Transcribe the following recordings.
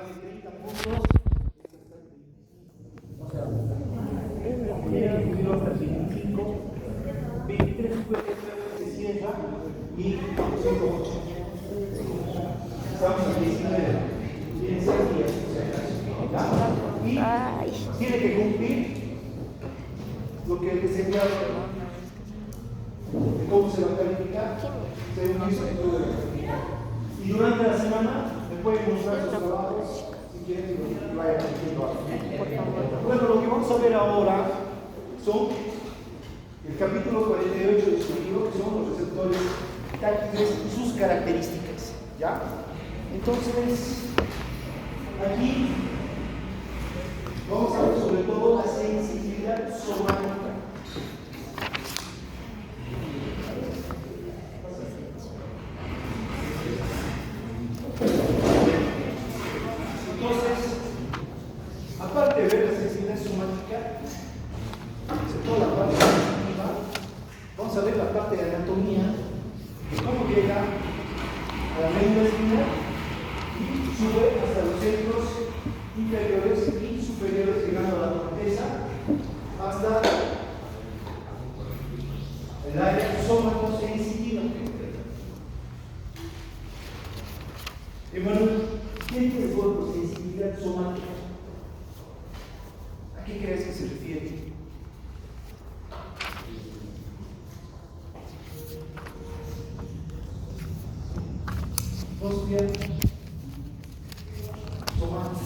más de 30 puntos. O sea, hasta el 25, 23 se cierra y 108. Estamos a 19. Tiene 6 días, y tiene que cumplir lo que les he enviado de cómo se va a calificar según eso. Y durante la semana me pueden mostrar sus trabajos si quieren que vaya haciendo algo. Bueno, lo que vamos a ver ahora son el capítulo 48 de su libro, que son los receptores táctiles y sus características. ¿Ya? Entonces, aquí vamos a ver sobre todo la sensibilidad somática. Entonces, aparte de ver la sensibilidad somática, sobre todo la parte sensitiva, vamos a ver la parte de anatomía, de cómo llega a la médula espinal y sube hasta los centros inferiores y superiores, llegando a la corteza hasta el área somatosensitiva. Emanuel, ¿qué es el cuerpo sensibilidad somática? ¿A qué crees que se refiere? ¿Vos bien? Somática.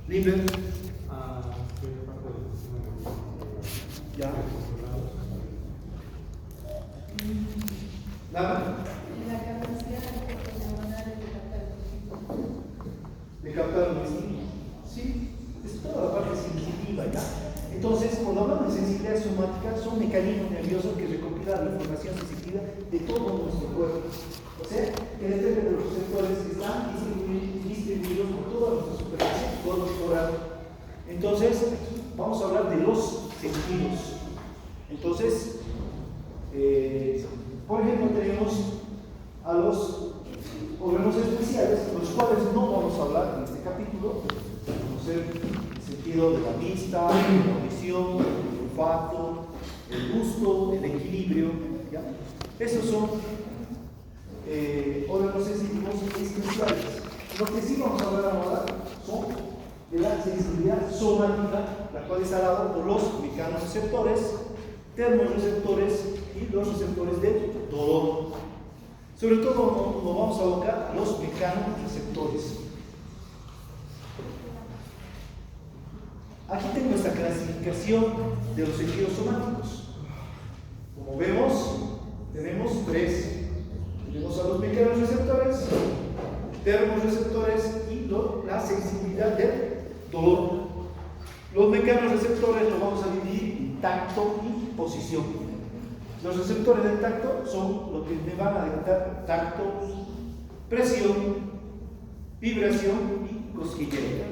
Liber. Ya. Nada. La capacidad de captar un estímulo. Sí, es toda la parte sensitiva, ¿ya? Entonces, cuando hablamos de sensibilidad somática, son mecanismos nerviosos que recopilan la información sensitiva de todo nuestro cuerpo. O sea, que depende de los receptores que están distribuidos por toda nuestra superficie corporal. Entonces, aquí vamos a hablar de los sentidos. Entonces, por ejemplo, tenemos a los órganos especiales, los cuales no vamos a hablar en este capítulo. Conocer el sentido de la vista, la audición, el olfato, el gusto, el equilibrio, ¿ya? Esos son órganos sensitivos especiales. Lo que sí vamos a hablar ahora son de la sensibilidad somática, la cual está dada por los mecanorreceptores, termorreceptores y los receptores del dolor. Sobre todo nos vamos a abocar a los mecanorreceptores. Aquí tengo esta clasificación de los sentidos somáticos. Como vemos, tenemos 3. Tenemos a los mecanorreceptores, termorreceptores y la sensibilidad del dolor. Los mecanorreceptores los vamos a dividir en tacto y posición. Los receptores del tacto son lo que me van a detectar tacto, presión, vibración y cosquilleo.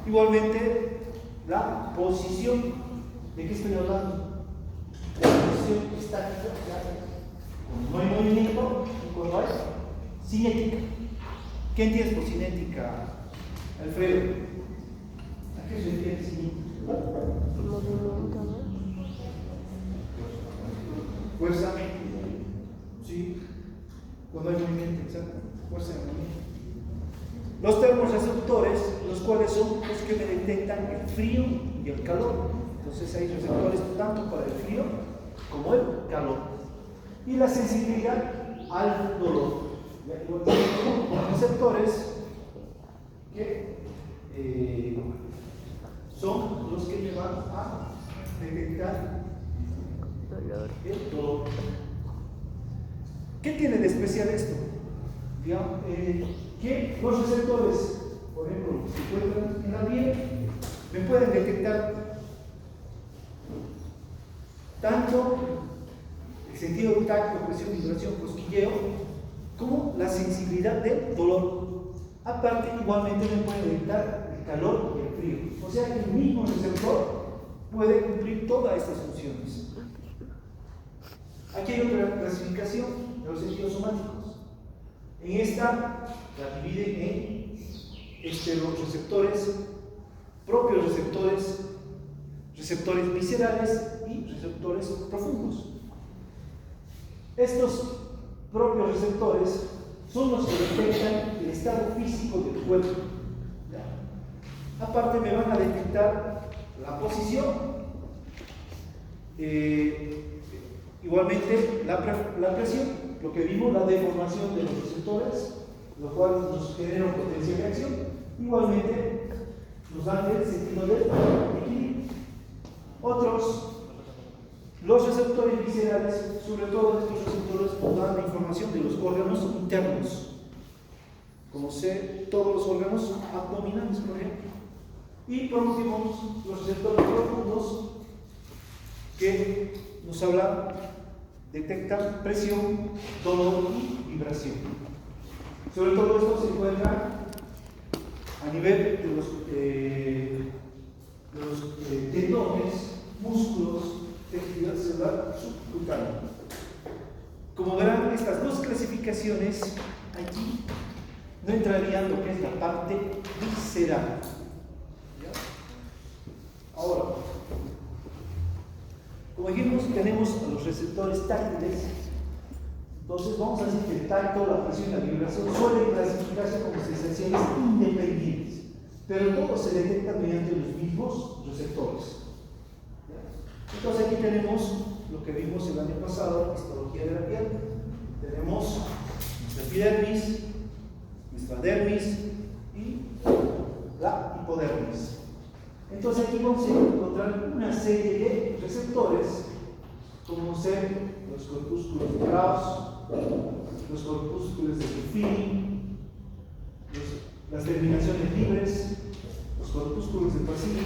Igualmente, la posición. ¿De qué estoy hablando? La posición estática, cuando no hay movimiento y cuando hay cinética. ¿Qué entiendes por cinética, Alfredo? ¿A qué se refiere cinética? Movimiento, ¿no? Fuerza, sí, cuando hay movimiento, exacto, fuerza de movimiento. Los termorreceptores, los cuales son los que me detectan el frío y el calor. Entonces hay receptores tanto para el frío como el calor. Y la sensibilidad al dolor. Los receptores que son los que me van a detectar el dolor. ¿Qué tiene de especial esto? Digamos, que los receptores, por ejemplo, que se encuentran en la piel, me pueden detectar tanto el sentido del tacto, presión, vibración, cosquilleo, como la sensibilidad del dolor. Aparte, igualmente me pueden detectar el calor y el frío. O sea que el mismo receptor puede cumplir todas estas funciones. Aquí hay otra clasificación de los sentidos somáticos. En esta la divide en esteroreceptores, propios receptores, receptores viscerales y receptores profundos. Estos propios receptores son los que detectan el estado físico del cuerpo. ¿Ya? Aparte me van a detectar la posición, igualmente la presión, lo que vimos, la deformación de los receptores, lo cual nos genera un potencial de acción. Igualmente nos dan el sentido del equilibrio. Otros, los receptores viscerales, sobre todo estos receptores nos dan la información de los órganos internos, como todos los órganos abdominales, por ejemplo. Y por último, los receptores profundos, que nos hablan, detectan presión, dolor y vibración. Sobre todo esto se encuentra a nivel de los tendones, músculos, tejido celular subcutáneo. Como verán, estas dos clasificaciones aquí no entrarían lo que es la parte visceral. ¿Ya? Ahora, como dijimos, tenemos a los receptores táctiles. Entonces vamos a decir que el tacto, la presión y la vibración suelen clasificarse como sensaciones independientes, pero todos se detectan mediante los mismos receptores. ¿Ya? Entonces aquí tenemos lo que vimos el año pasado, histología de la piel. Tenemos nuestra epidermis, nuestra dermis y la hipodermis. Entonces aquí vamos a encontrar una serie de receptores, como ser los corpúsculos de Krauss, los corpúsculos de Ruffini, las terminaciones libres, los corpúsculos de Pacini,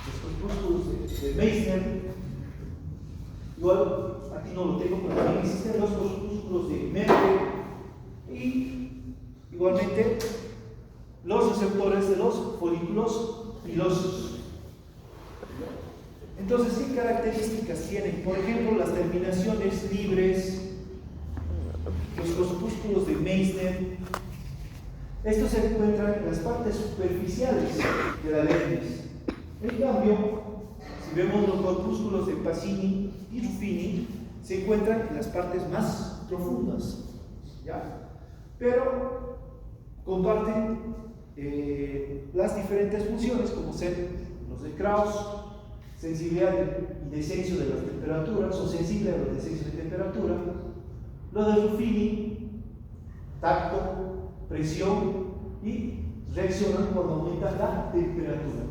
los corpúsculos de Meissner. Igual, aquí no lo tengo, pero también existen los corpúsculos de Merkel y igualmente los receptores de los folículos pilosos. Entonces, ¿qué características tienen? Por ejemplo, las terminaciones libres, los corpúsculos de Meissner. Estos se encuentran en las partes superficiales de la dermis. En cambio, si vemos los corpúsculos de Pacini y Ruffini, se encuentran en las partes más profundas. ¿Ya? Pero comparten las diferentes funciones, como ser los de Krauss, sensibilidad y descenso de las temperaturas, o sensible a los descensos de temperatura. Los de Ruffini, tacto, presión y reaccionan cuando aumenta la temperatura.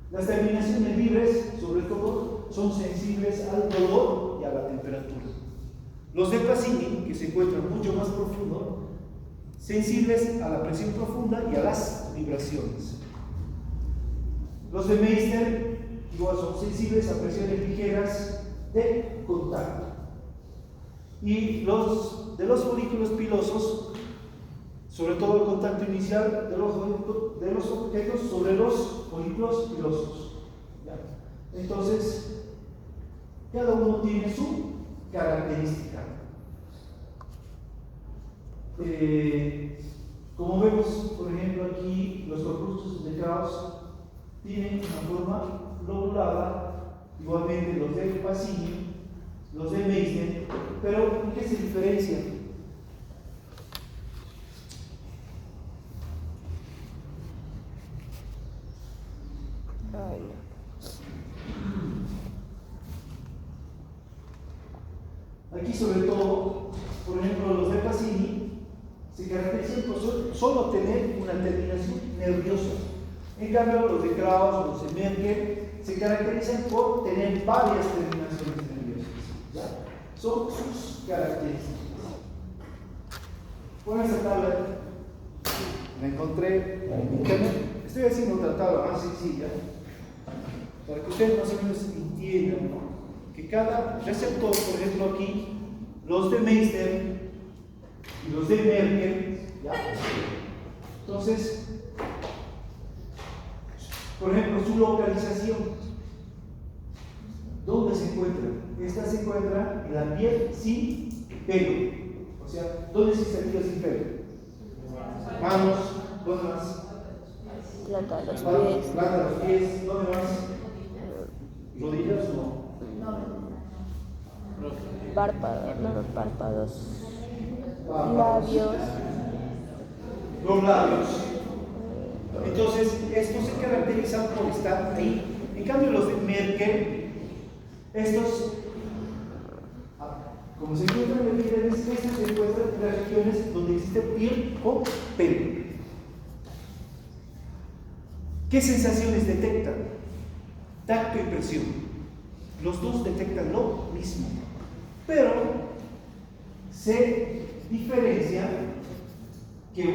Las terminaciones libres, sobre todo, son sensibles al dolor y a la temperatura. Los de Pacini, que se encuentran mucho más profundo, sensibles a la presión profunda y a las vibraciones. Los de Meissner igual son sensibles a presiones ligeras de contacto. Y los de los folículos pilosos, sobre todo el contacto inicial de los objetos sobre los folículos pilosos. ¿Ya? Entonces, cada uno tiene su característica. Como vemos, por ejemplo, aquí los corpúsculos de Krauss tienen una forma lobulada, igualmente los de Pacini, los de Meissner, pero ¿en qué se diferencian? Aquí sobre todo, por ejemplo, los de Pacini se caracterizan por solo tener una terminación nerviosa. En cambio, los de Krauss, los de Merkel, se caracterizan por tener varias terminaciones nerviosas. ¿Ya? Son sus características. Bueno, esta tabla la encontré en internet. Estoy haciendo otra tabla más sencilla para que ustedes más o menos entiendan, ¿no? Que cada receptor, por ejemplo aquí, los de Meissner y los de Merkel, ¿ya? Entonces, por ejemplo, su localización, ¿dónde se encuentra? Esta se encuentra en la piel sin pelo, o sea, ¿dónde existe el tiro sin pelo? Manos, ¿dónde más? Planta de los pies. Planta de los pies, ¿dónde más? ¿Rodillas? No. Párpados, labios. Los labios. Entonces, estos se caracterizan por estar ahí. En cambio, los de Merkel, estos, como se encuentran en el estos se encuentran en las regiones donde existe piel o pelo. ¿Qué sensaciones detectan? Tacto y presión. Los dos detectan lo mismo, pero se diferencia que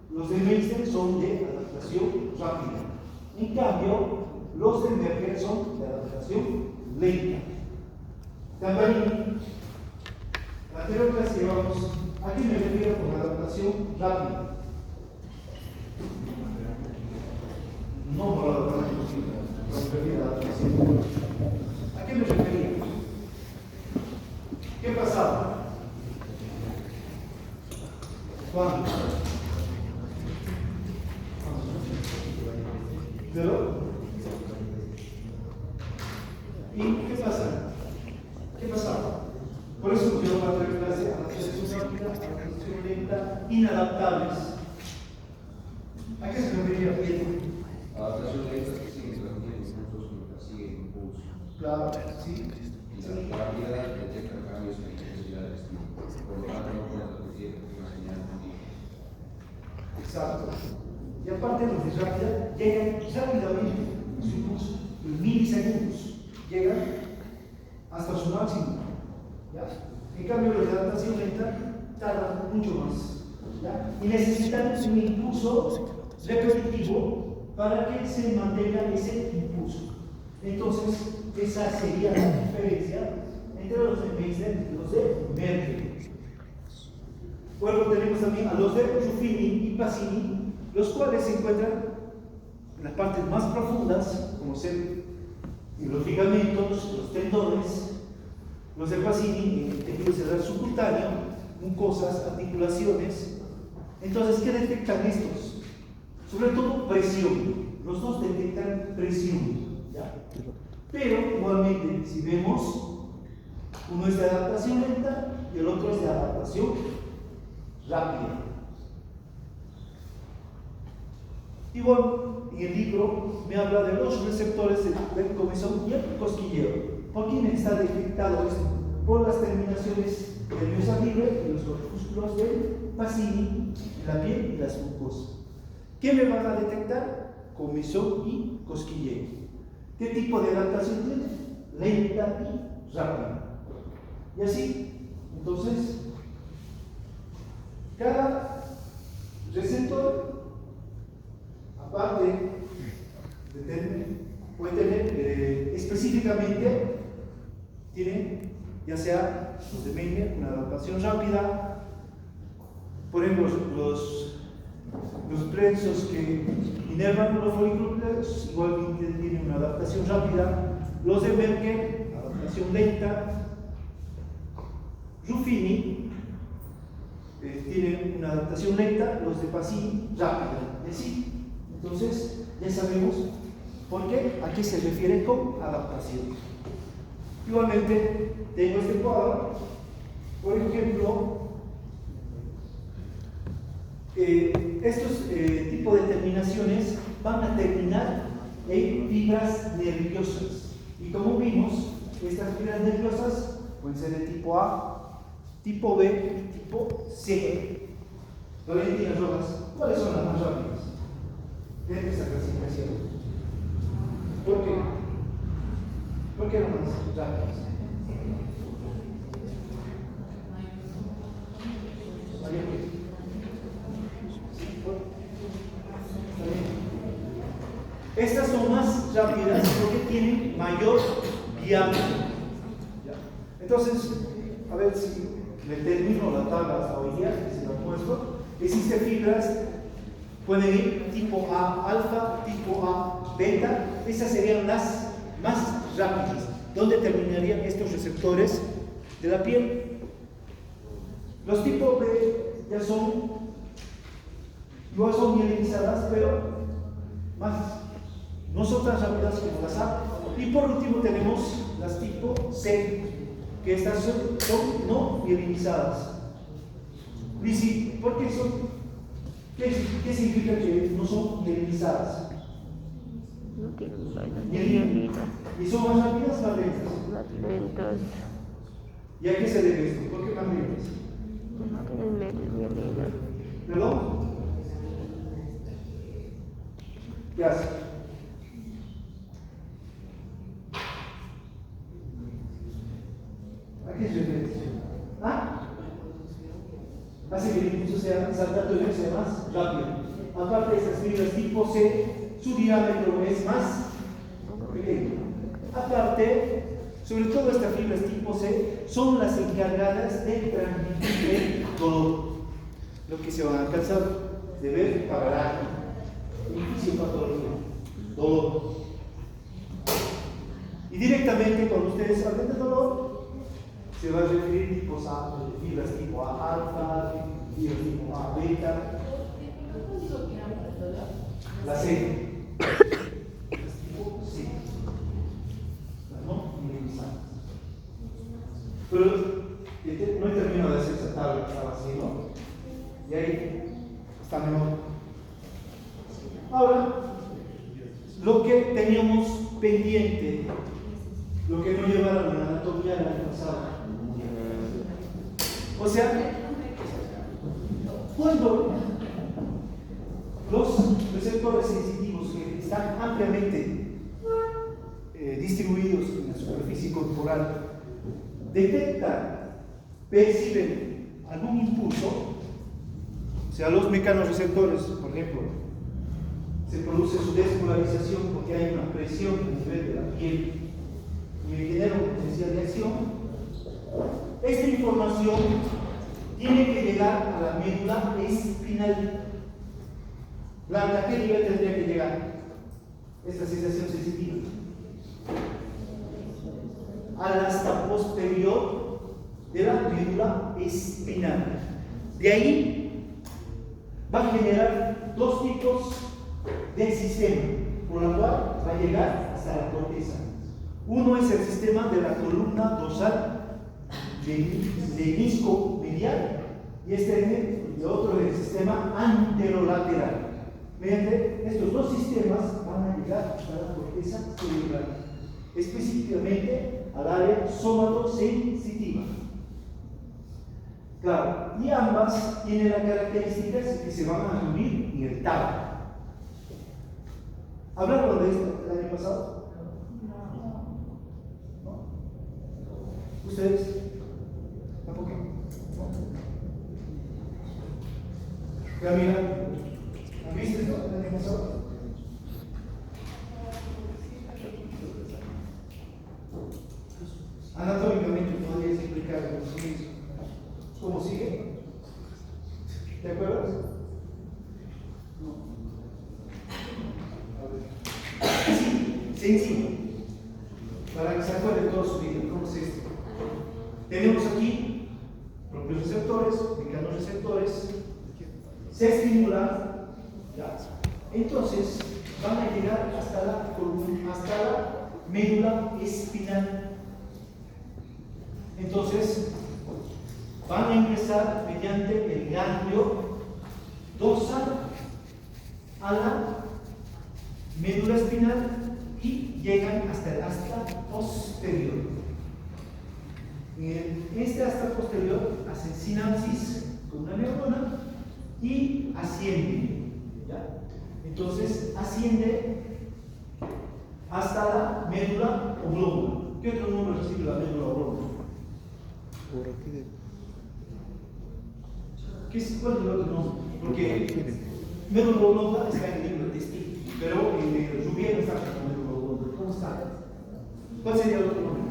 los de Meister son de adaptación rápida. En cambio, los de Merkel son de adaptación lenta. También, la anterior clase llevamos, ¿a qué me refiero con adaptación rápida? No por la adaptación, me refiero a adaptación. ¿A qué me refería? ¿Qué pasaba? ¿Cuándo? ¿Pero? ¿Y qué pasa? ¿Qué pasaba? Por eso nos llevó a otra clase a adaptación rápida, adaptación lenta, inadaptables. ¿A qué se refería Pedro? Adaptación lenta que sigue impulsos, sigue impulso. Claro, sí. Y la rápida detecta cambios en la intensidad del estímulo. Por lo tanto, no puede repetir una señal continua. Exacto. Y aparte los de rápida llegan rápidamente a su impulso, en milisegundos, llegan hasta su máximo. ¿Ya? En cambio los de adaptación lenta tardan mucho más. ¿Ya? Y necesitan un impulso repetitivo para que se mantenga ese impulso. Entonces, esa sería la diferencia entre los de Meister y los de Merkel. Luego tenemos también a los de Ruffini y Pacini, los cuales se encuentran en las partes más profundas, como ser en los ligamentos, los tendones. Los de Pacini en el tejido cerebral subcutáneo, mucosas, articulaciones. Entonces, ¿qué detectan estos? Sobre todo presión. Los dos detectan presión. ¿Ya? Pero igualmente, si vemos, uno es de adaptación lenta y el otro es de adaptación rápida. Y bueno, en el libro me habla de los receptores del comezón y el cosquilleo. ¿Por quién está detectado esto? Por las terminaciones nerviosa libre y los corpúsculos del Pacini, la piel y las mucosas. ¿Qué me van a detectar? Comezón y cosquilleo. ¿Qué tipo de adaptación tiene? Lenta y rápida. Y así, entonces, cada receptor, aparte de puede tener específicamente, tiene ya sea los de Meister, una adaptación rápida, por ejemplo, los plexos que inervan los folículos igualmente tienen una adaptación rápida, los de Merkel, adaptación lenta, Ruffini tienen una adaptación lenta, los de Pacini rápida, y así. Entonces, ya sabemos por qué, a qué se refiere con adaptación. Igualmente, tengo este cuadro, por ejemplo, estos tipos de terminaciones van a terminar en fibras nerviosas. Y como vimos, estas fibras nerviosas pueden ser de tipo A, tipo B y tipo C. Valentinas Rojas, ¿cuáles son las más rápidas de esta clasificación? ¿Por qué? ¿Por qué las más rápidas? Estas son más rápidas porque tienen mayor diámetro. Entonces, a ver si le termino la tabla hasta hoy día, que se la muestro. Existen fibras, pueden ir tipo A alfa, tipo A beta. Esas serían las más rápidas. ¿Dónde terminarían estos receptores de la piel? Los tipos B ya igual son mielinizadas, pero no son tan rápidas como las A. Y por último tenemos las tipo C, que estas son no mielinizadas. Dice, ¿por qué son? ¿Qué significa que no son mielinizadas? No tienen vainas de mielina. ¿Y son más rápidas o más lentas? Más lentas. ¿Y a qué se debe esto? ¿Por qué más lentas? No tienen mielina. ¿Perdón? ¿Qué hace? ¿A qué se refiere? ¿Ah? Hace que el impulso sea saltando y sea más rápido. Aparte de esas fibras tipo C, su diámetro es más pequeño. Aparte, sobre todo estas fibras tipo C son las encargadas de transmitir el dolor. Lo que se va a alcanzar de ver para fisiopatología, dolor. Y directamente cuando ustedes hablen de dolor, se va a referir tipos A, fibras tipo A alfa, fibras tipo A beta. La C. Las tipo C. Las no minimizadas. Pero no he terminado de hacer esa tabla que estaba haciendo. Y ahí está mejor. Ahora, lo que teníamos pendiente, lo que no llevaron a la anatomía del año pasado. O sea, cuando los receptores sensitivos que están ampliamente distribuidos en la superficie corporal detectan, perciben algún impulso, o sea, los mecanorreceptores, por ejemplo, se produce su despolarización porque hay una presión a nivel de la piel y genera un potencial de acción. Esta información tiene que llegar a la médula espinal. ¿A qué nivel tendría que llegar esta sensación sensitiva? Al asta posterior de la médula espinal. De ahí va a generar dos tipos del sistema, por la cual va a llegar hasta la corteza. Uno es el sistema de la columna dorsal menisco medial y el otro es el sistema anterolateral. Mediante estos dos sistemas van a llegar hasta la corteza cerebral, específicamente al área somatosensitiva. Claro, y ambas tienen la característica de que se van a unir en el tálamo. ¿Hablaron de esto el año pasado? ¿No? ¿Ustedes? ¿Tampoco? ¿No? Camila, ¿han visto esto el año pasado? Anatómicamente podrías explicar cómo sigue. ¿Te acuerdas? No. Sencillo, para que se acuerden toda su vida, ¿cómo es esto? Tenemos aquí propios receptores, mecanorreceptores, se estimulan, ¿ya? Entonces van a llegar hasta la médula espinal. Entonces van a ingresar mediante el ganglio dorsal a la médula espinal y llegan hasta el asta posterior. En este asta posterior hacen sinapsis con una neurona y ascienden, ¿ya? Entonces asciende hasta la médula oblonga. ¿Qué otro nombre recibe la médula oblonga? ¿Cuál es el otro nombre? Porque médula oblonga está en el libro de Steve, pero en el Rubier no está con médula oblonga. ¿Cómo está? ¿Cuál sería el otro nombre?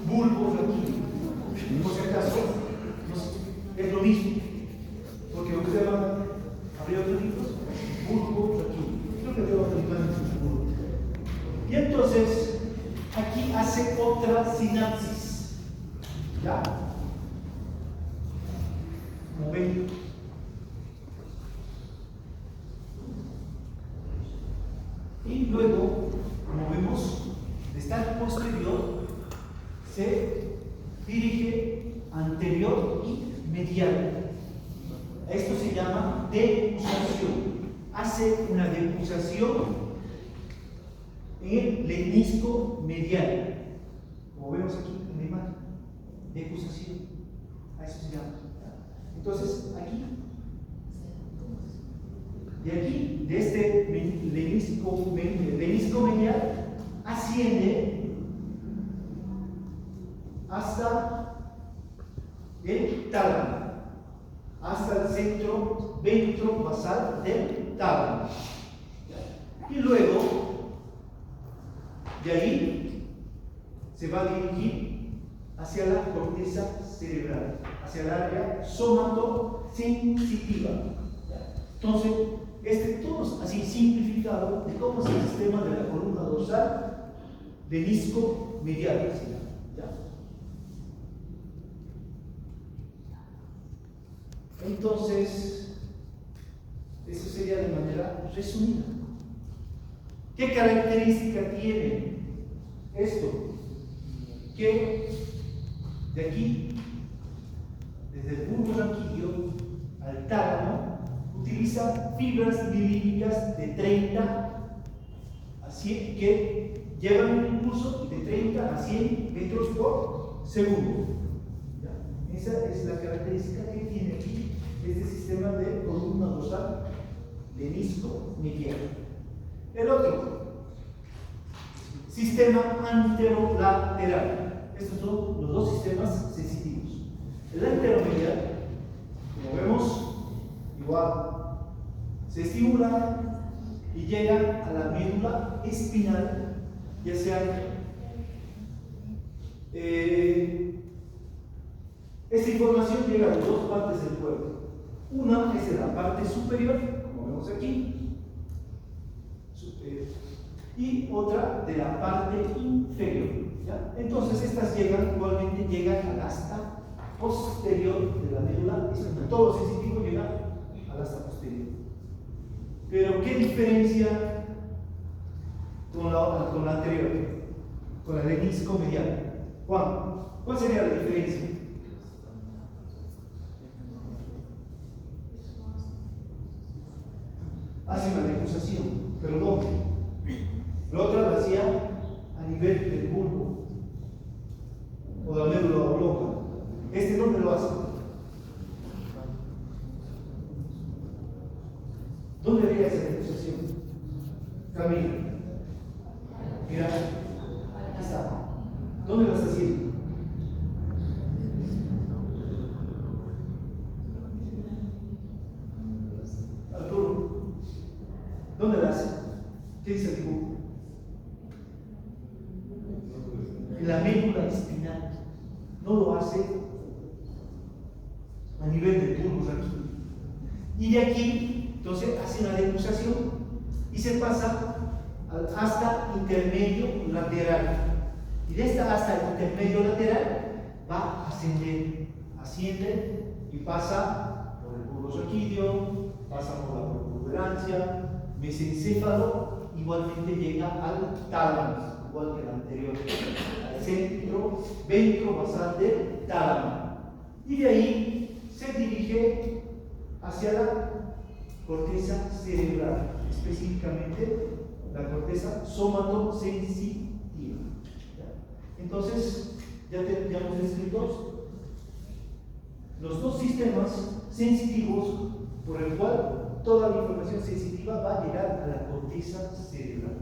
Bulbo flaquino. Por si acaso, es lo mismo. Porque ustedes van a abrir otros libros, bulbo flaquino. Creo que tengo otro libro en bulbo. Y entonces, aquí hace otra sinapsis. ¿Ya? anterior y medial. Esto se llama decusación. Hace una decusación en el lenisco medial, como vemos aquí en la imagen, decusación, a eso se llama. Entonces, aquí, de aquí, de este lenisco medial, asciende hasta el tálamo, hasta el centro ventrobasal del tálamo. Y luego, de ahí, se va a dirigir hacia la corteza cerebral, hacia el área somatosensitiva. Entonces, todo es así simplificado de cómo es el sistema de la columna dorsal lenisco medial. Entonces, eso sería de manera resumida. ¿Qué característica tiene esto? Que de aquí, desde el bulbo raquídeo al tálamo, utiliza fibras milímetras de 30 a 100 que llevan un impulso de 30 a 100 metros por segundo. ¿Ya? Esa es la característica que tiene aquí este sistema de columna dorsal lenisco medial. El otro, sistema anterolateral. Estos son los dos sistemas sensitivos. El anteromedial, como vemos, igual se estimula y llega a la médula espinal, ya sea esta información llega de dos partes del cuerpo. Una es de la parte superior, como vemos aquí, y otra de la parte inferior. ¿Ya? Entonces estas igualmente llegan al asta posterior de la médula espinal. Todo lo sensitivo llega al asta posterior. Pero ¿qué diferencia con la anterior? Con la lenisco medial. Juan, ¿cuál sería la diferencia? Hace una decusación, pero ¿dónde? La otra la hacía a nivel del bulbo o de la médula oblonga. ¿Dónde lo hace? ¿Dónde haría esa decusación? Camila. Mira, aquí está. ¿Dónde lo está haciendo? Arturo, ¿dónde la hace? ¿Qué dice el dibujo? En la médula espinal. No lo hace a nivel del bulbo raquídeo. Y de aquí, entonces, hace una decusación y se pasa al asta intermedio lateral. Y de esta asta intermedio lateral va a ascender, asciende y pasa por el bulbo raquídeo, pasa por la protuberancia, mesencéfalo, igualmente llega al tálamo, igual que el anterior, al centro ventrobasal del tálamo. Y de ahí se dirige hacia la corteza cerebral, específicamente la corteza somatosensitiva. Entonces, ya hemos descrito los dos sistemas sensitivos por el cual toda la información sensitiva va a llegar a la corteza cerebral.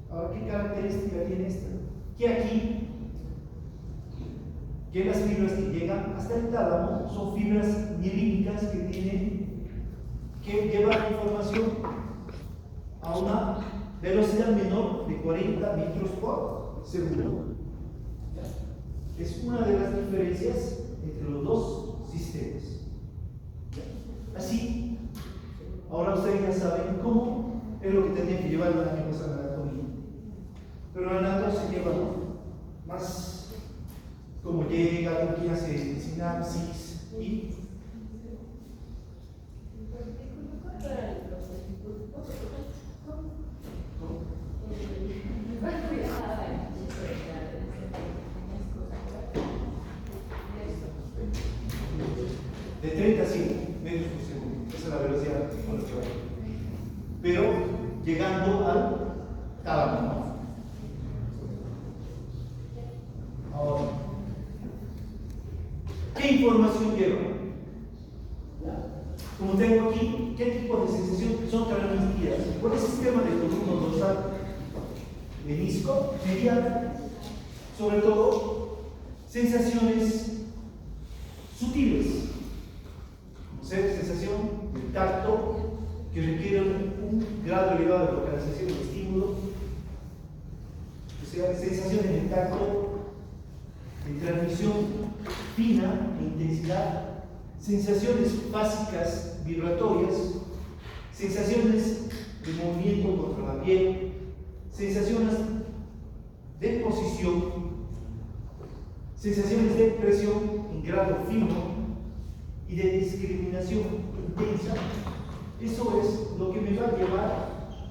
Ahora, ¿qué característica tiene esta? Que aquí, que las fibras que llegan hasta el tálamo son fibras mielínicas que llevan la información a una velocidad menor de 40 metros por segundo. Es una de las diferencias entre los dos sistemas. Así, ahora ustedes ya saben cómo es lo que tendrían que llevar los amigos a la anatomía. Pero la anatomía se lleva más cómo llega, quién hace sinapsis y 30 a 100 metros por segundo. Esa es la velocidad con la que va. Pero llegando al tálamo, ¿no? Ahora, ¿qué información lleva? Como tengo aquí, ¿qué tipo de sensación son transmitidas? Por el sistema de columna dorsal menisco medial, sobre todo sensaciones sutiles, como ser sensación del tacto que requieren un grado elevado de localización del estímulo, o sea, sensaciones de tacto de transmisión fina e intensidad, sensaciones básicas vibratorias, sensaciones de movimiento contra la piel, sensaciones de posición, sensaciones de presión en grado fino y de discriminación intensa. Eso es lo que me va a llevar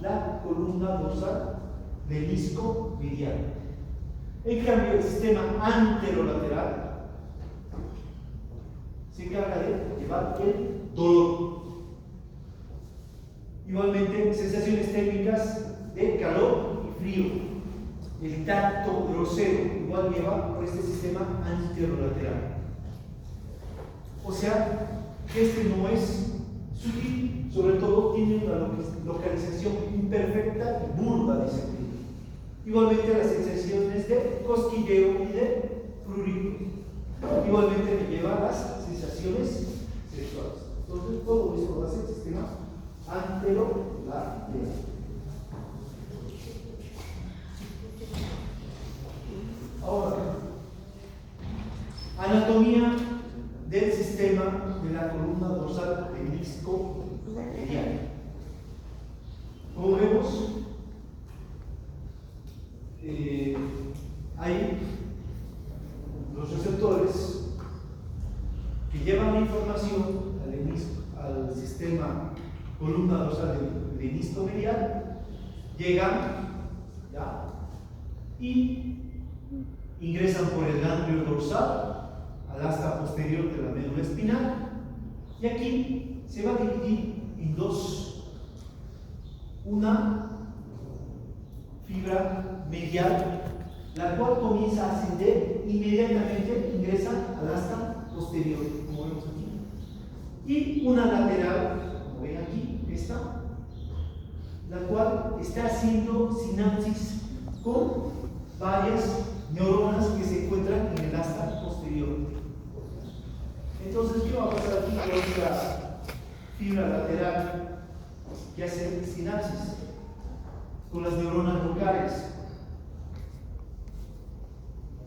la columna dorsal menisco medial. En cambio, el sistema anterolateral se encarga de llevar el dolor. Igualmente, sensaciones térmicas de calor y frío. El tacto grosero igual lleva por este sistema anterolateral. O sea, este no es sutil, sobre todo tiene una localización imperfecta y burda de sentido. Igualmente las sensaciones de cosquilleo y de prurito. Igualmente me lleva a las sensaciones sexuales. Entonces todo eso lo hace el sistema anterolateral. Ahora, anatomía del sistema de la columna dorsal menisco medial. Como vemos, hay los receptores que llevan la información al sistema columna dorsal menisco medial, llegan ¿ya? Y ingresan por el ganglio dorsal al asta posterior de la médula espinal, y aquí se va a dividir en dos: una fibra medial, la cual comienza a ascender, inmediatamente ingresa al asta posterior, como vemos aquí, y una lateral, como ven aquí, esta, la cual está haciendo sinapsis con varias neuronas que se encuentran en el asta posterior. Entonces, ¿qué va a pasar aquí con esta fibra lateral que hace sinapsis con las neuronas locales?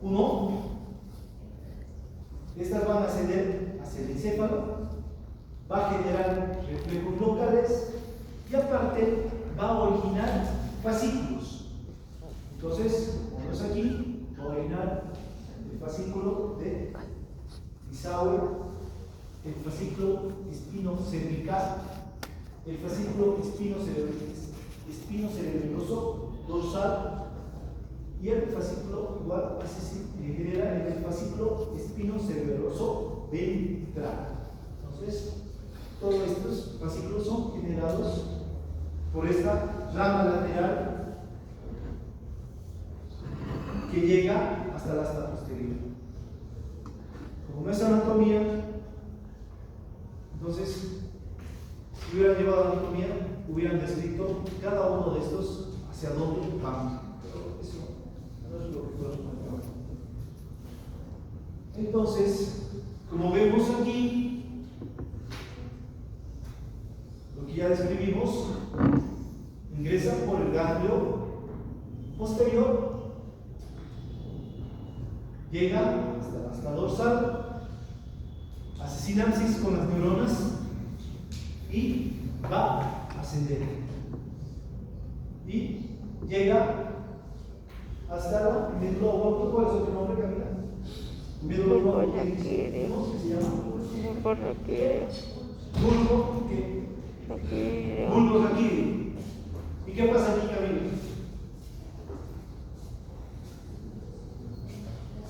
Uno, estas van a ascender hacia el encéfalo, va a generar reflejos locales y aparte va a originar fascículos. Entonces, como es aquí, va a originar el fascículo de Isauer, el fascículo espinocervical, el fascículo espinocerebroso dorsal y el fascículo igual genera el fascículo espinocerebroso ventral. Entonces, todos estos fascículos son generados por esta rama lateral que llega hasta la asta posterior. Como no es anatomía, entonces, si hubieran llevado anatomía, hubieran descrito cada uno de estos hacia dónde van. Pero eso no es lo que podemos comentar. Entonces, como vemos aquí, lo que ya describimos, ingresa por el ganglio posterior, llega hasta la asta dorsal, hace sinapsis con las neuronas y va a ascender. Y llega hasta la médula óptica. ¿Cuál es otro nombre, Camila? Médula óptica. ¿Cómo se llama? Bulbo, ¿qué? Bulbo raquídeo. ¿Y qué pasa aquí, Camila?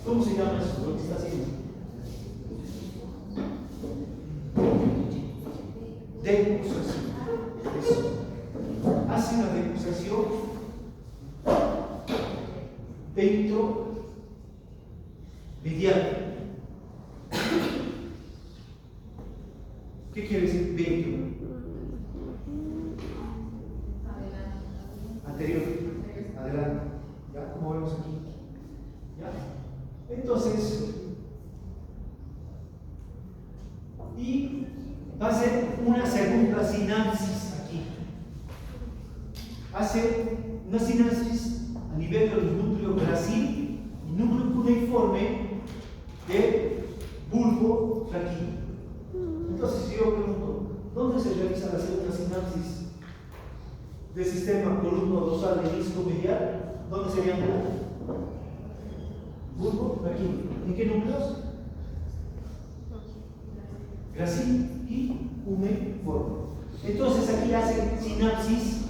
¿Cómo se llama eso? Lo que está haciendo. ventromedial. ¿Qué quiere decir ventro? Anterior, adelante. ¿Ya? Como vemos aquí. ¿Ya? Entonces, y va a hacer una segunda sinapsis aquí. Hace una sinapsis a nivel del núcleo gracil y núcleo cuneiforme de bulbo raquídeo. Entonces, si yo pregunto, ¿dónde se realiza la segunda sinapsis del sistema columno-dorsal de disco medial? ¿Dónde serían? Bulbo raquídeo. ¿En qué núcleos? Gracil y cuneiforme. Entonces aquí hacen sinapsis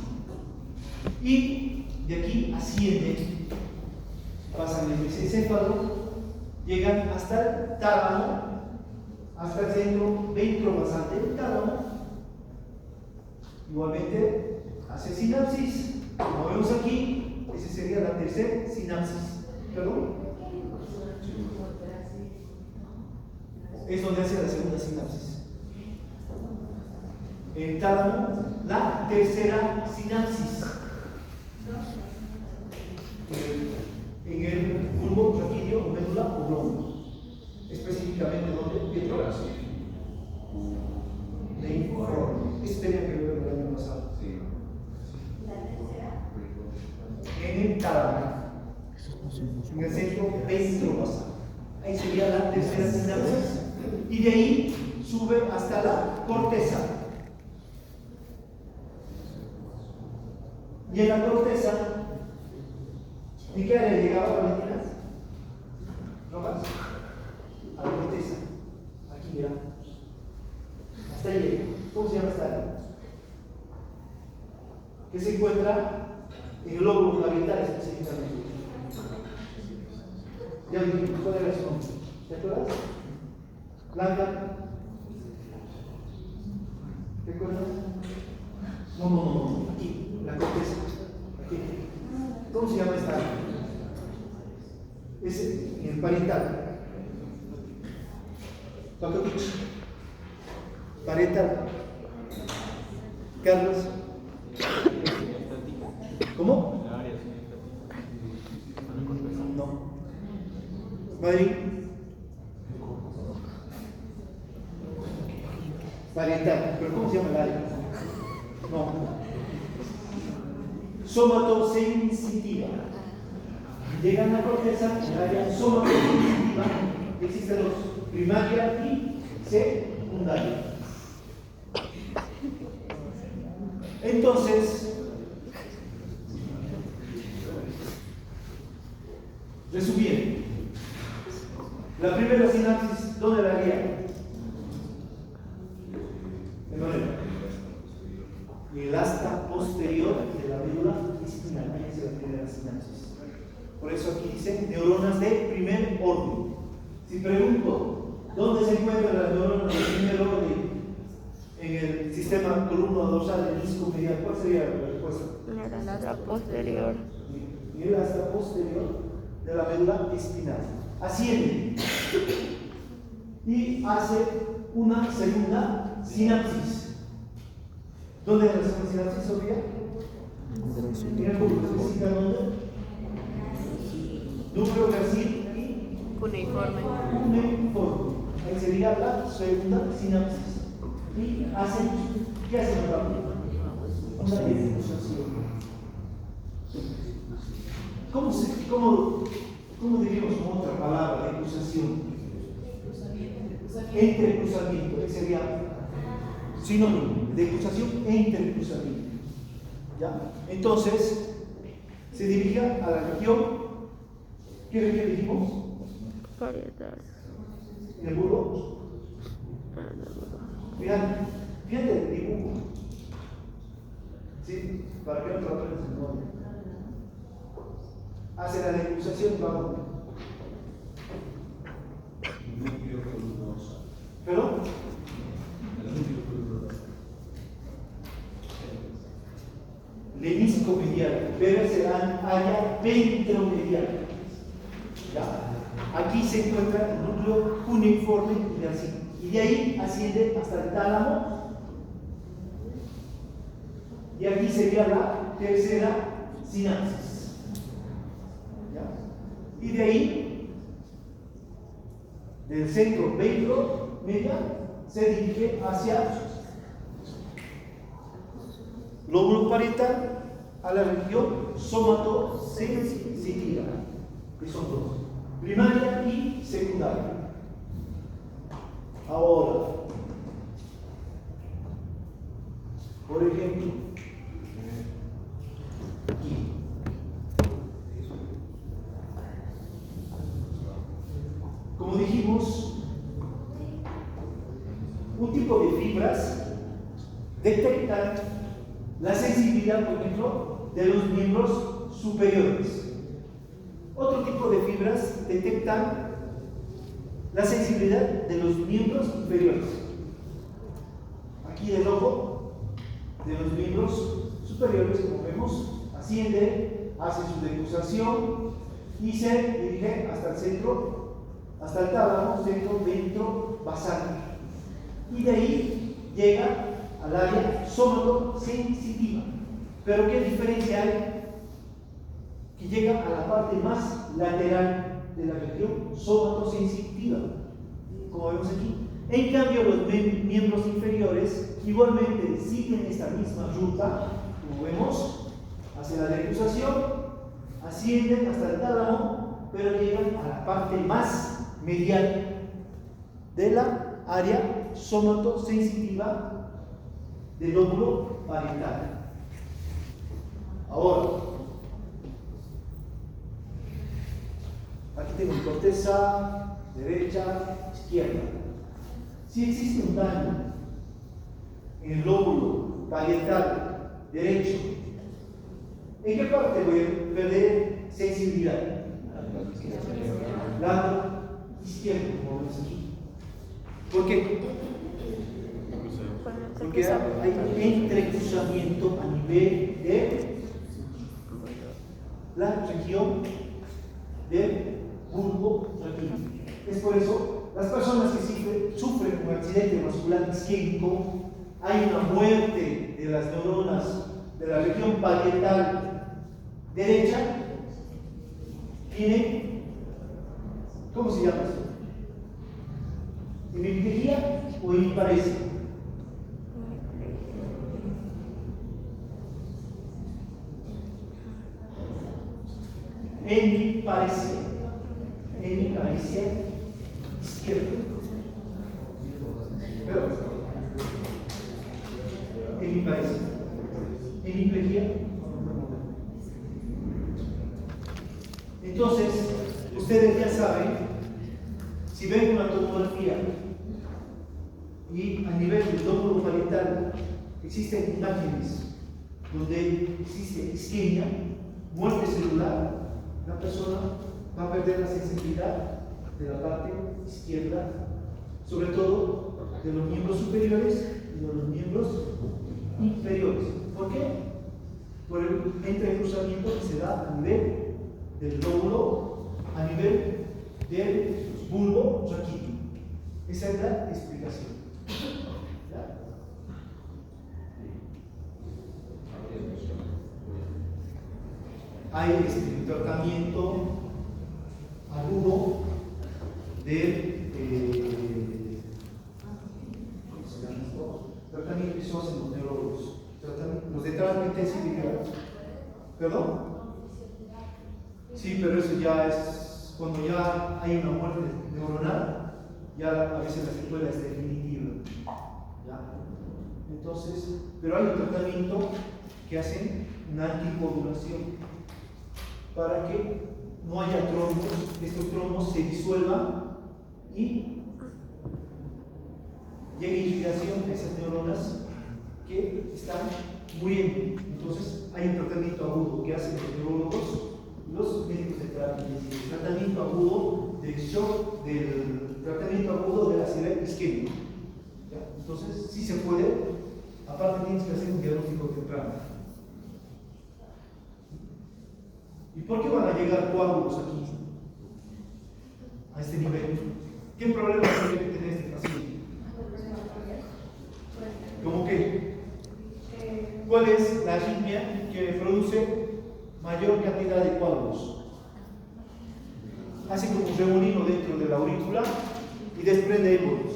y de aquí ascienden, pasan el mesencéfalo, llegan hasta el tálamo, hasta el centro ventrobasal del tálamo. Igualmente hace sinapsis, como vemos aquí, esa sería la tercera sinapsis. ¿Perdón? Es donde hace la segunda sinapsis. El tálamo, la tercera sinapsis. En el bulbo raquídeo o médula oblonga. Específicamente donde Pietro. De informe. Eso tenía que ver con el año pasado. En el tálamo. En el centro ventrobasal. Ahí sería la tercera sinapsis. Y de ahí sube hasta la corteza. Y en la corteza, ¿en qué área llegaba Valentina? Rojas. A la corteza. Aquí, mira. Hasta ahí llega. ¿Cómo se llama esta área? Que se encuentra en el lóbulo parietal específicamente. Ya dijimos, ¿cuál era su nombre? ¿Te acuerdas? Blanca. ¿Te acuerdas? No. Aquí, la corteza. Aquí. ¿Cómo se llama esta área? Es en el parietal. Parietal. Carlos. ¿Cómo? No. Madrid. Parietal. ¿Pero cómo se llama el área? No. Somatosensitiva. Llegan a la corteza, en el área somatosensitiva, existen los primaria y secundaria. Entonces, resumiendo, la primera sinapsis, ¿dónde la haría? El asta posterior de la médula espinal, ahí es la primera sinapsis. Por eso aquí dice neuronas de primer orden. Si pregunto, ¿dónde se encuentran las neuronas de primer orden en el sistema columno-dorsal del disco medial? ¿Cuál sería la respuesta? En el asta posterior. En el asta posterior de la médula espinal. Asciende y hace una segunda sinapsis. ¿Dónde es la segunda sinapsis, Sofía? En el bulbo, ¿específica dónde? Núcleo gracil y Cuneiforme. Ahí sería la segunda sinapsis. Y hacen, ¿qué hacen acá? Una defusación. ¿Cómo diríamos con otra palabra, defusación? Entrecruzamiento. Ese sería sinónimo de defusación e intercruzamiento. ¿Ya? Entonces, se dirige a la región. ¿Qué región dijimos? Parietal. ¿En el bulbo? Fíjate el dibujo. ¿Sí? Para que no te lo aprendas en memoria. Hace la defusación y vamos. ¿Perdón? Lenisco medial, pero será área ventromedial. aquí se encuentra el núcleo cuneiforme y de ahí asciende hasta el tálamo. Y aquí sería la tercera sinapsis. ¿Ya? Y de ahí, del centro ventromedia, se dirige hacia lóbulo parietal a la región somatosensitiva, que son dos, primaria y secundaria. Ahora, por ejemplo, aquí, como dijimos, un tipo de fibras detectan la sensibilidad, por ejemplo, de los miembros superiores. Otro tipo de fibras detectan la sensibilidad de los miembros inferiores. Aquí del ojo, de los miembros superiores, como vemos, asciende, hace su decusación y se dirige hasta el centro, hasta el tálamo, centro ventro-basal. Y de ahí llega al área somatosensitiva. Pero ¿qué diferencia hay? Que llega a la parte más lateral de la región somatosensitiva, como vemos aquí. En cambio, los miembros inferiores igualmente siguen esta misma ruta, como vemos, hacia la decusación, ascienden hasta el tálamo, pero llegan a la parte más medial de la área somatosensitiva del lóbulo parietal. Ahora, aquí tengo corteza derecha, izquierda. Si existe un daño en el lóbulo parietal derecho, ¿en qué parte voy a perder sensibilidad? Lado izquierdo, como vemos aquí. ¿Por qué? Porque hay entrecruzamiento a nivel de la región del bulbo raquídeo. Es por eso, las personas que sufren un accidente vascular isquémico, hay una muerte de las neuronas de la región parietal derecha, tiene, ¿cómo se llama esto? ¿Hemiplegia o hemiparesia? Hemiparesia izquierda. Hemiparesia. Hemiplegia. Entonces, ustedes ya saben, si ven una tomografía y a nivel del lóbulo parietal existen imágenes donde existe isquemia, muerte celular, la persona va a perder la sensibilidad de la parte izquierda, sobre todo de los miembros superiores y de los miembros inferiores. ¿Por qué? Por el entrecruzamiento que se da a nivel del lóbulo, a nivel del bulbo raquídeo. Esa es la explicación. ¿Ya? Hay tratamiento agudo de ¿cómo se llama esto? Tratamiento que se hacen los neurólogos, los de terapia intensiva. ¿Perdón? Sí, pero eso ya es cuando ya hay una muerte neuronal, ya a veces la secuela es definitiva. ¿Ya? Entonces, pero hay un tratamiento que hacen una anticoagulación para que no haya trombos, estos trombos se disuelvan y llegue irrigación a esas neuronas que están muriendo. Entonces hay un tratamiento agudo que hacen los neurólogos, los médicos de terapia intensiva, el tratamiento agudo del shock, del tratamiento agudo de la cerebro isquémico. Entonces sí se puede, aparte tienes que hacer un diagnóstico temprano. ¿Y por qué van a llegar coágulos aquí? a este nivel. ¿Qué problemas tiene que tener este paciente? ¿Cómo qué? ¿Cuál es la arritmia que produce mayor cantidad de coágulos? Hace como un remolino dentro de la aurícula y desprende émbolos.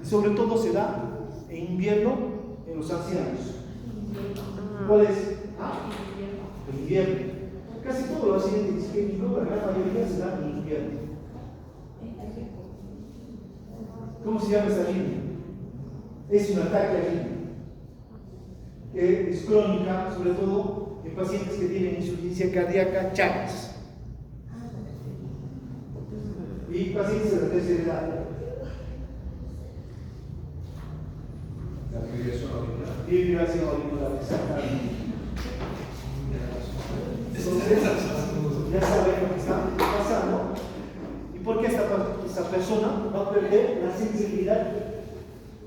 Y sobre todo se da en invierno en los ancianos. ¿Cuál es? El invierno. Casi todos los accidentes isquémicos, la gran mayoría se dan en invierno. ¿Cómo se llama esa arritmia? Es un ataque arrítmico. Es crónica, sobre todo en pacientes que tienen insuficiencia cardíaca Chagas y pacientes de la tercera edad. La fibrilación auricular. Fibrilación auricular, exactamente. Entonces, ya saben lo que está pasando y por qué esta persona va a perder la sensibilidad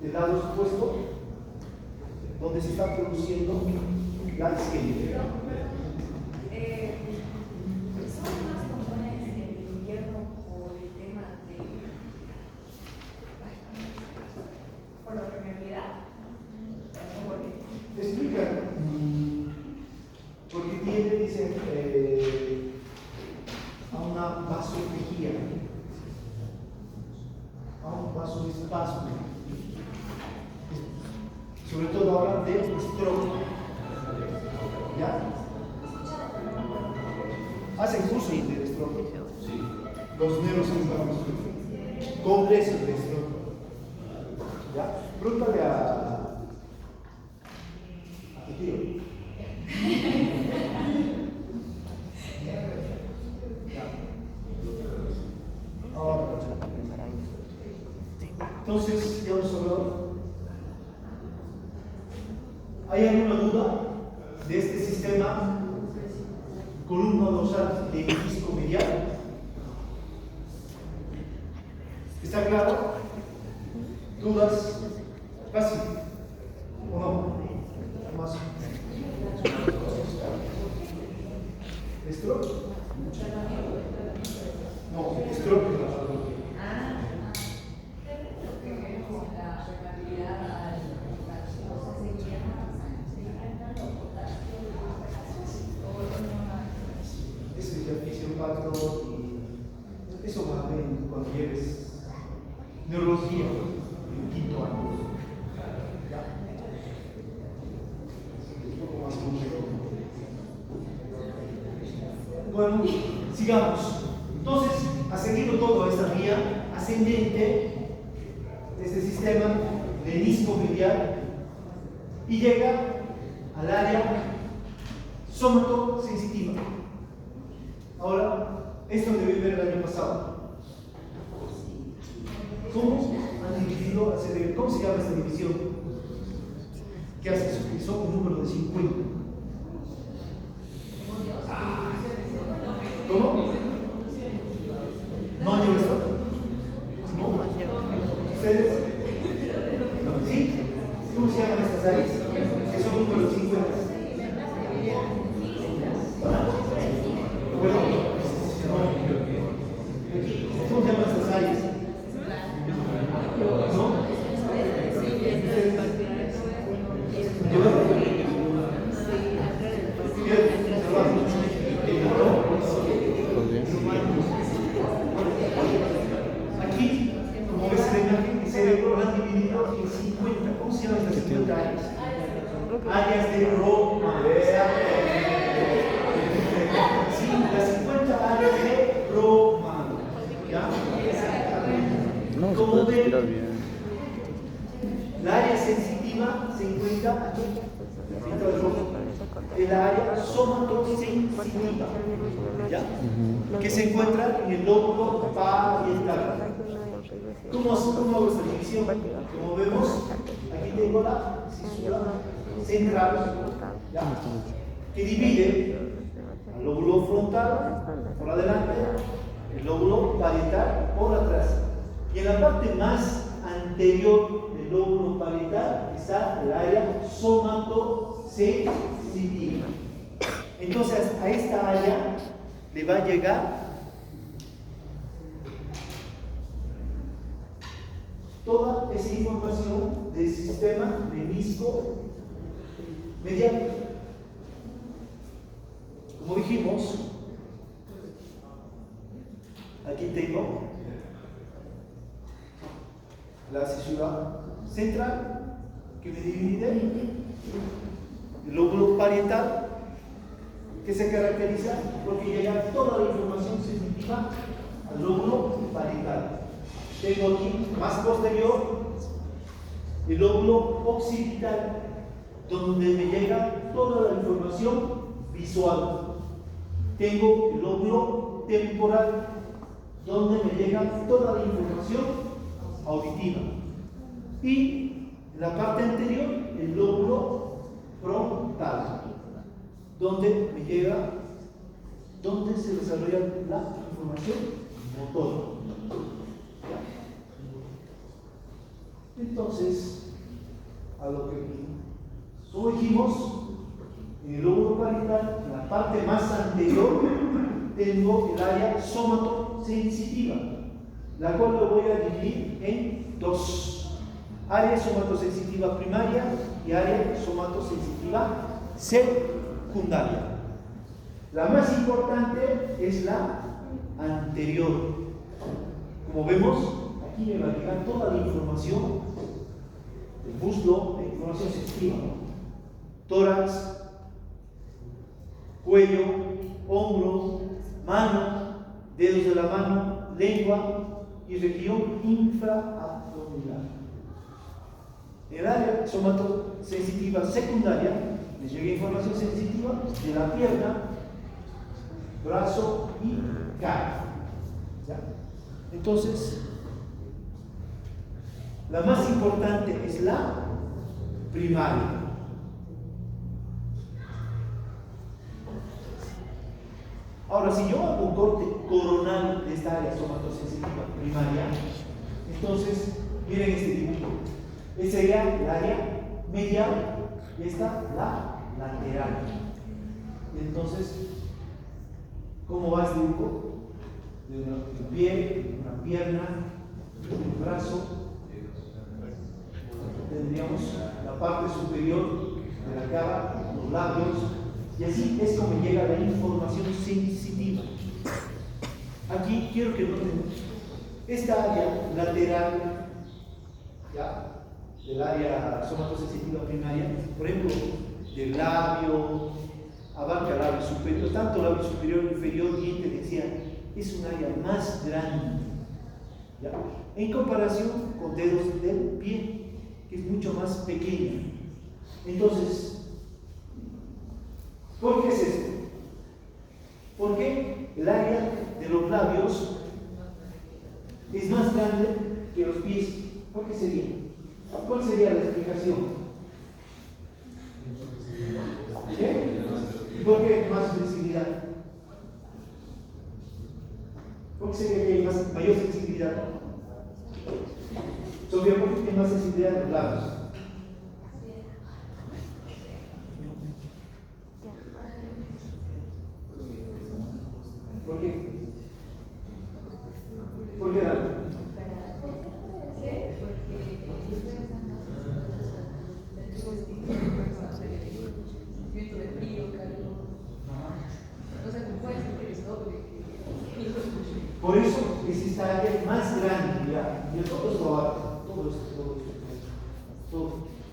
del lado supuesto donde se está produciendo la isquemia. ¿Son más comunes en el invierno por el tema de por la permeabilidad? Explica, porque tiene, dicen, a una vasopejía, a un vasoespasmo. Sobre todo hablan de stroke. ¿Ya? Hacen curso de stroke. Sí. Los neurocirujanos. Congresos de stroke. ¿Ya? Pregúntale a tu tío. Ahora, entonces, ya hemos hablado. ¿Hay alguna duda de este sistema columna dorsal de disco medial? ¿Está claro? ¿Dudas? ¿Fácil? ¿O no? ¿Más? ¿Stroke? No, stroke es la palabra. Es ejercicio pacto y eso va a ver cuando lleves neurología en quinto año. ¿Ya? Un poco más complejo. Bueno, sigamos. Entonces, ha seguido toda esta vía ascendente de este sistema de disco medial y llega al área somatosensitiva. Ahora, esto debí ver el año pasado. ¿Cómo han dividido al cerebro? ¿Cómo se llama esta división? ¿Qué hace eso? Que son un número de 50. ¿Cómo? ¿No han llevado esto? ¿No? ¿Ustedes? ¿Sí? ¿Cómo se llaman estas áreas? Que son un número de 50. Bueno, ¿cómo se llaman estas áreas? ¿No? Aquí, como ves en la imagen, el cerebro lo han dividido en 50. ¿Cómo se llaman estas 50 áreas? Áreas de Roma. Sí, las 50 áreas de Roma. ¿Ya? No, se Como puede ven, respirar bien. la área sensitiva se encuentra aquí, dentro del rojo. El área somatosensitiva, ¿ya? Que se encuentra en el lóbulo parietal. ¿Cómo hago esta división? Como vemos, aquí tengo la cisura central, ¿ya? Que divide el lóbulo frontal por adelante, el lóbulo parietal por atrás. Y en la parte más anterior del lóbulo parietal está el área somatosensitiva. Entonces, a esta área le va a llegar toda esa información del sistema menisco medial. Como dijimos, aquí tengo la cesura central que me divide, el lóbulo parietal que se caracteriza porque llega toda la información sensitiva al lóbulo parietal. Tengo aquí más posterior el lóbulo occipital, donde me llega toda la información visual. Tengo el lóbulo temporal, donde me llega toda la información auditiva. Y en la parte anterior, el lóbulo frontal, donde me llega, donde se desarrolla la información motora. Entonces, a lo que como dijimos, en el lóbulo parietal, en la parte más anterior, tengo el área somatosensitiva, la cual lo voy a dividir en dos: área somatosensitiva primaria y área somatosensitiva secundaria. La más importante es la anterior. Como vemos, aquí me va a llegar toda la información del muslo, la información sensitiva, ¿no? Tórax, cuello, hombros, mano, dedos de la mano, lengua y región infraabdominal. El área somatosensitiva secundaria les llega información sensitiva de la pierna, brazo y cara. ¿Ya? Entonces, la más importante es la primaria. Ahora, si yo hago un corte coronal de esta área somatosensitiva primaria, entonces, miren este dibujo. Esta sería el área medial y esta la lateral. Entonces, ¿cómo va este dibujo? De un pie, una pierna, un brazo. Tendríamos la parte superior de la cara, los labios, y así es como llega la información sensitiva. Aquí quiero que noten esta área lateral, ¿ya?, del área somatosensitiva primaria, por ejemplo, del labio, abarca el labio superior, tanto labio superior, inferior, diente, decía, es un área más grande, ¿ya?, en comparación con dedos del pie, que es mucho más pequeña. Entonces, ¿por qué es esto? Porque el área de los labios es más grande que los pies. ¿Por qué sería? ¿Cuál sería la explicación? ¿Qué? ¿Y por qué más sensibilidad? ¿Por qué sería que hay mayor sensibilidad? Sofía, ¿por qué tiene más sensibilidad en los labios? ¿Por qué? ¿Por qué Dani? Por eso es esta área más grande, ya, y todo esto abarca, todo esto.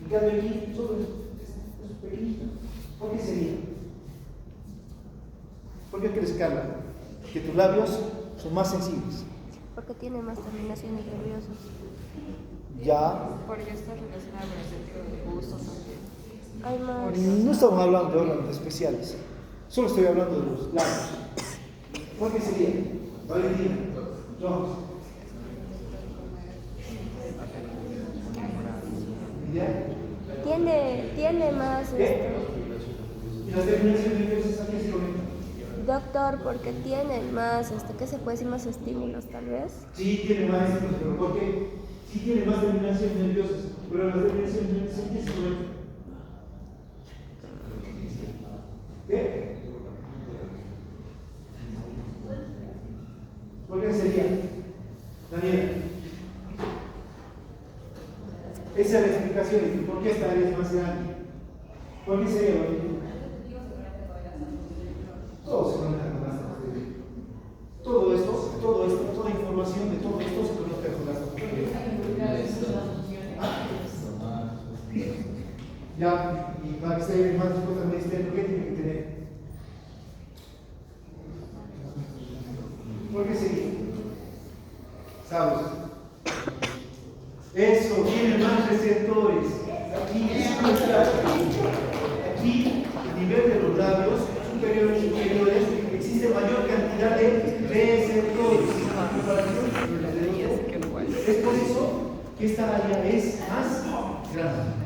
En cambio aquí, solo es pequeñito. ¿Por qué sería? ¿Por qué crees, Carla, que tus labios son más sensibles? Porque tiene más terminaciones nerviosas. Ya. Porque está relacionado con el sentido de gusto también. Hay más. No estamos hablando de órganos especiales, solo estoy hablando de los labios. ¿Por qué sería? Valentina, vamos. ¿Ya? Tiene más. ¿Qué? ¿Y las terminaciones nerviosas a qué se conectan? Doctor, porque tienen más, ¿qué se puede decir? Más estímulos, tal vez. Sí, tiene más estímulos, pero ¿por qué? Sí tiene más terminaciones nerviosas, pero las terminaciones nerviosas ¿en qué se conectan? ¿Qué? ¿Por qué sería? Daniela. Esa es la explicación de por qué esta área es más grande. ¿Por qué sería lo mismo? Todo se conecta con las todo esto, toda información de todo esto se conecta con las ya, y para que se más cosas me dicen, ¿qué tiene que tener? ¿Por qué seguir? ¿Sabes? Eso, tiene más receptores. Aquí, a nivel de los labios superiores y inferiores, existe mayor cantidad de receptores. Es por eso que esta área es más grande.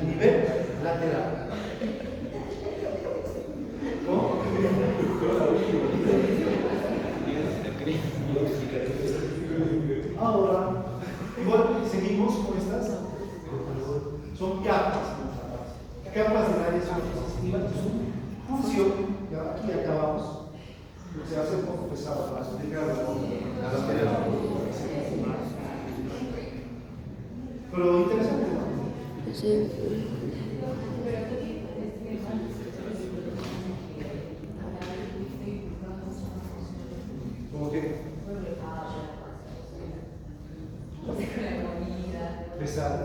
A nivel lateral. ¿No? Ahora, igual seguimos con estas. Son capas. Capas del área sensitiva. Su función, ya aquí acabamos. Se hace un poco pesado para explicar la lateral. Pero interesante, ¿no? Sí. ¿Cómo que? Pesado.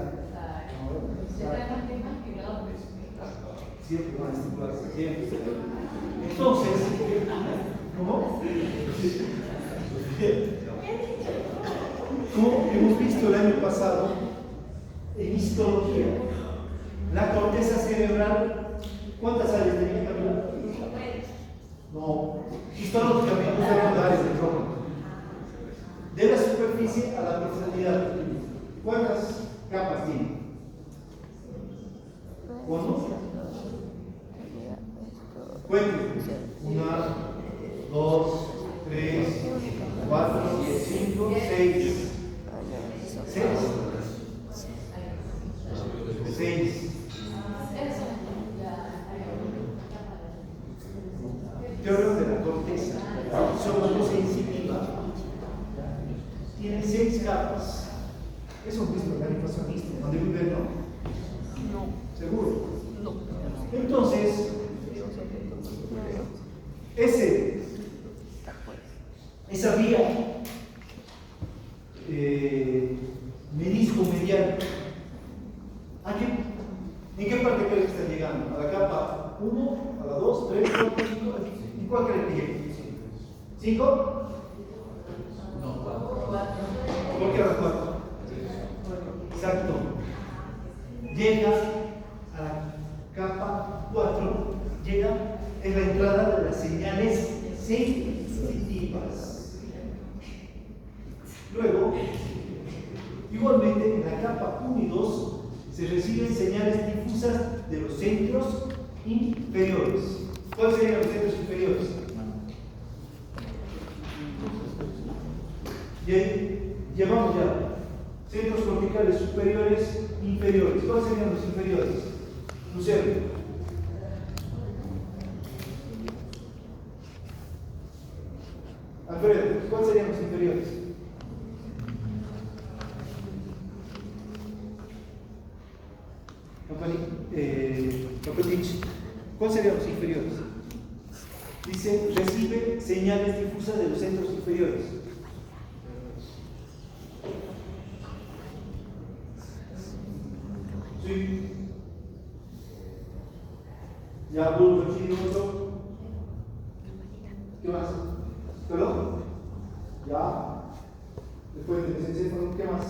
Siempre van a estimularse, siempre. Entonces, ¿cómo? Como hemos visto el año pasado, en histología, la corteza cerebral, ¿cuántas áreas tenía, Camila? No, histológicamente tenemos áreas de tronco. De la superficie a la profundidad, ¿cuántas capas tiene? ¿Cuántos? Cuenten. 1, 2, 3, 4, 5, 6. 6. Teoría de la corteza. Somatosensitiva. Tiene 6 capas. Eso es un organizacionista. ¿Dónde vive, no? No. ¿Seguro? No. Entonces, esa vía menisco medial, ¿en qué parte creen que está llegando? ¿A la capa 1, a la 2, 3, 4, 5? ¿En cuál creen que llegue? ¿5? No, 4. ¿Por qué a la 4? Exacto. Llega a la capa 4, es la entrada de las señales sensitivas. Luego, igualmente en la capa 1 y 2 se reciben señales difusas de los centros inferiores. ¿Cuáles serían los centros inferiores? Llevamos ya centros corticales superiores, inferiores. ¿Cuáles serían los inferiores? Lucero. Alfredo, ¿cuáles serían los inferiores? Kapelich, ¿cuáles serían los inferiores? Dice, recibe señales difusas de los centros inferiores. Sí. Ya, bulbo, chino, otro. ¿Qué más? ¿Perdón? Ya. Después del encéfalo, ¿qué más?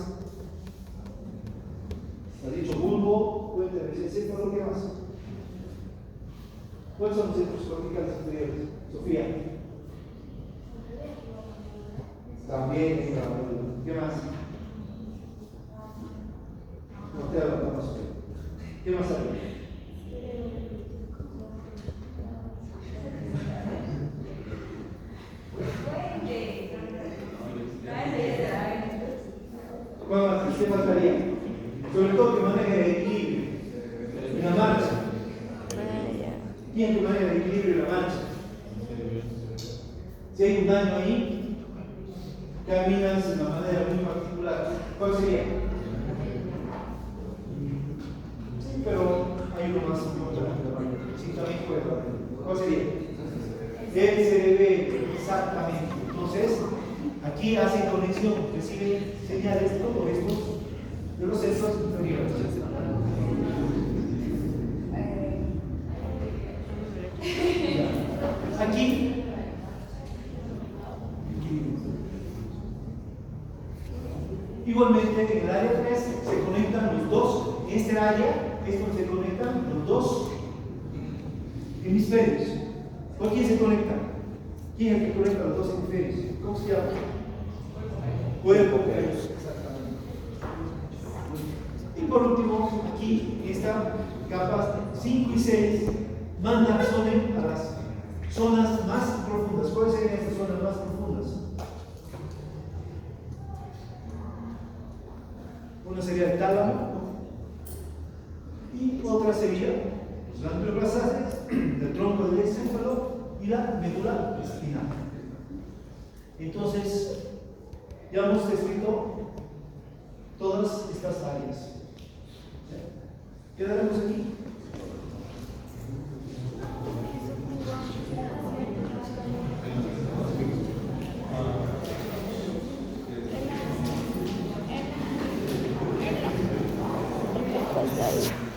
Ha dicho bulbo, puente del encéfalo, ¿qué más? ¿Cuáles son los centros corticales inferiores? Sofía. También, ¿qué más? No te hablo más. ¿Qué más hay? ¿Cuál más? ¿Qué faltaría? Sobre todo que maneje el equilibrio en la marcha. ¿Quién que maneja el equilibrio en la marcha? Si hay un daño ahí, caminas de una manera muy particular. ¿Cuál sería? pero hay uno más importante. Sí, también puede haber. ¿Cuál sería? El cerebelo, exactamente. Entonces, aquí hace conexión, recibe señales, todo esto de los centros inferiores. Aquí, igualmente en el área 3 se conectan los dos, en este área, esto se conectan los dos hemisferios. ¿Con quién se conecta? ¿Quién es el que conecta los dos hemisferios? ¿Cómo se llama? Cuerpo caroso, exactamente. Y por último, aquí están capas 5 y 6, mandan a las zonas más profundas. ¿Cuáles serían estas zonas más profundas? Una sería el tálamo y otra sería los ganglios basales, el tronco del encéfalo y la médula espinal. Entonces, ya hemos descrito todas estas áreas. Quedaremos aquí. Pues ahí.